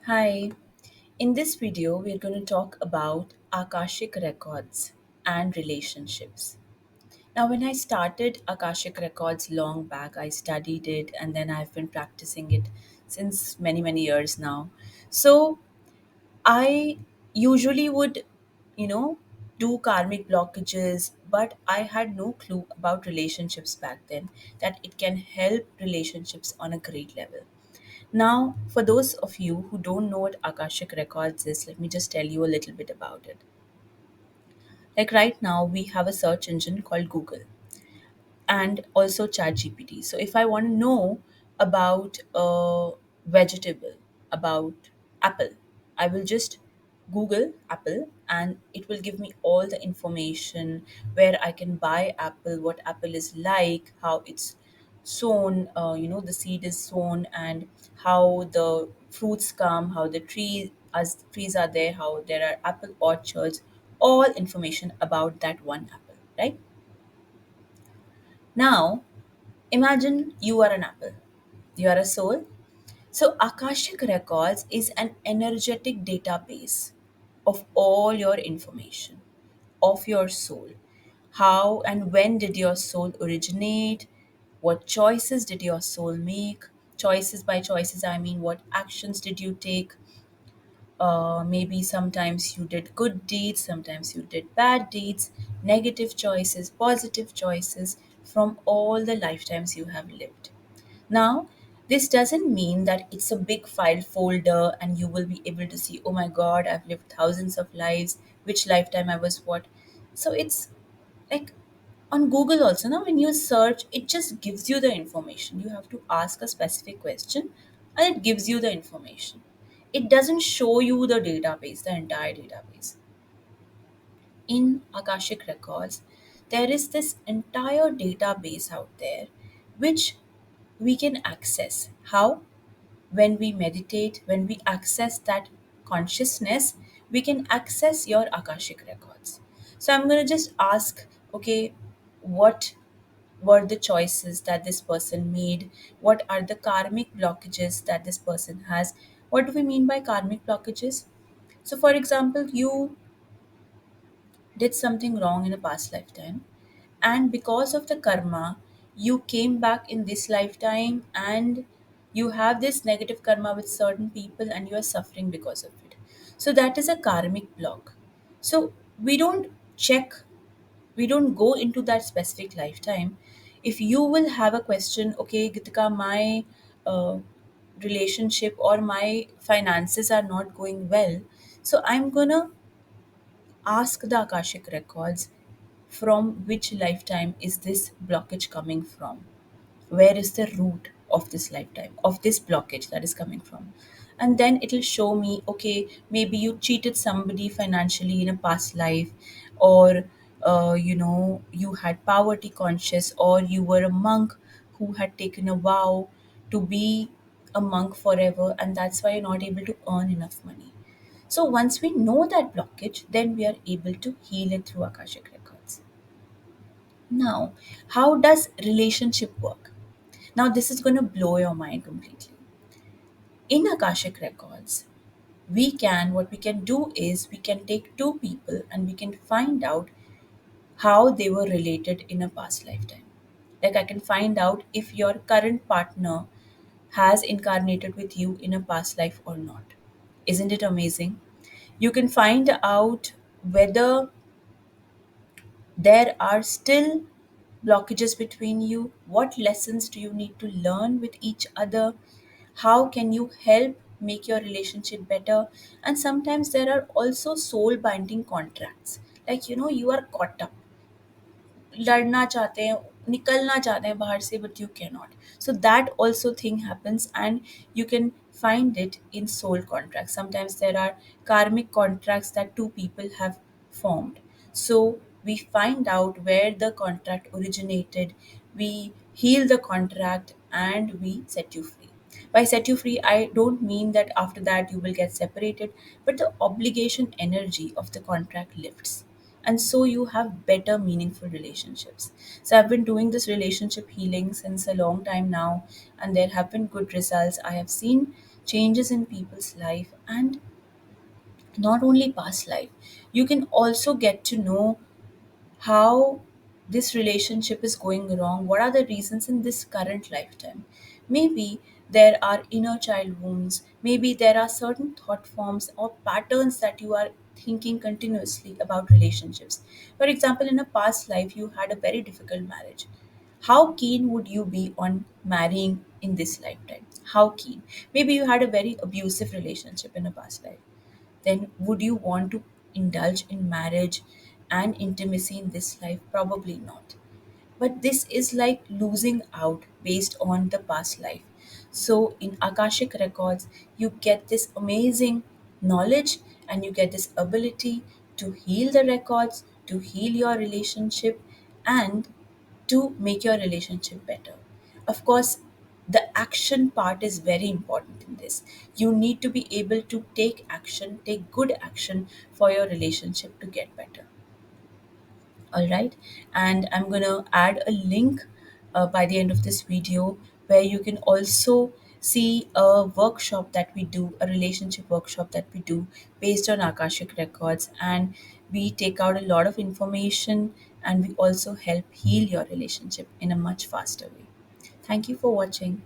Hi, in this video, we're going to talk about Akashic Records and relationships. Now, when I started Akashic Records long back, I studied it and then I've been practicing it since many, many years now. So, I usually would, you know, do karmic blockages, but I had no clue about relationships back then that it can help relationships on a great level. Now, for those of you who don't know what Akashic Records is, let me just tell you a little bit about it. Like right now, we have a search engine called Google and also ChatGPT. So if I want to know about a vegetable, about apple, I will just Google apple and it will give me all the information where I can buy apple, what apple is like, how it's sown, the seed is sown, and how the fruits come, how the trees are there, how there are apple orchards, all information about that one apple, right? Now, imagine you are an apple, you are a soul. So, Akashic Records is an energetic database of all your information, of your soul. How and when did your soul originate? What choices did your soul make? Choices by choices, I mean, what actions did you take? Maybe sometimes you did good deeds, sometimes you did bad deeds, negative choices, positive choices from all the lifetimes you have lived. Now, this doesn't mean that it's a big file folder and you will be able to see, oh my god, I've lived thousands of lives, which lifetime I was what. So it's like on Google also now when you search, it just gives you the information. You have to ask a specific question and it gives you the information. It doesn't show you the database, the entire database. In Akashic Records, there is this entire database out there which we can access. How? When we meditate, when we access that consciousness, we can access your Akashic Records. So I'm going to just ask, okay, what were the choices that this person made? What are the karmic blockages that this person has? What do we mean by karmic blockages? So, for example, you did something wrong in a past lifetime, and because of the karma, you came back in this lifetime and you have this negative karma with certain people and you are suffering because of it. So, that is a karmic block. So, we don't check, we don't go into that specific lifetime. If you will have a question, okay, Gitika, my uh, relationship or my finances are not going well, so I'm gonna ask the Akashic Records from which lifetime is this blockage coming from? Where is the root of this lifetime, of this blockage that is coming from? And then it'll show me, okay, maybe you cheated somebody financially in a past life, or you had poverty conscious, or you were a monk who had taken a vow to be a monk forever, and that's why you're not able to earn enough money. So once we know that blockage, then we are able to heal it through Akashic Records. Now, how does relationship work? Now, this is going to blow your mind completely. In Akashic Records, what we can do is we can take two people and we can find out how they were related in a past lifetime. Like, I can find out if your current partner has incarnated with you in a past life or not. Isn't it amazing? You can find out whether there are still blockages between you. What lessons do you need to learn with each other? How can you help make your relationship better? And sometimes there are also soul binding contracts. Like, you are caught up, लड़ना चाहते हैं, निकलना चाहते हैं बाहर से, but you cannot. So that also thing happens, and you can find it in soul contracts. Sometimes there are karmic contracts that two people have formed. So we find out where the contract originated, we heal the contract, and we set you free. By set you free, I don't mean that after that you will get separated, but the obligation energy of the contract lifts, and so you have better meaningful relationships. So I've been doing this relationship healing since a long time now, and there have been good results. I have seen changes in people's life, and not only past life. You can also get to know how this relationship is going wrong, what are the reasons in this current lifetime. Maybe there are inner child wounds, maybe there are certain thought forms or patterns that you are thinking continuously about relationships. For example, in a past life, you had a very difficult marriage. How keen would you be on marrying in this lifetime? How keen? Maybe you had a very abusive relationship in a past life. Then would you want to indulge in marriage and intimacy in this life? Probably not. But this is like losing out based on the past life. So in Akashic Records, you get this amazing knowledge and you get this ability to heal the records, to heal your relationship, and to make your relationship better. Of course, the action part is very important in this. You need to be able to take action, take good action for your relationship to get better. All right. And I'm going to add a link by the end of this video where you can also see a workshop that we do, a relationship workshop that we do based on Akashic Records. And we take out a lot of information and we also help heal your relationship in a much faster way. Thank you for watching.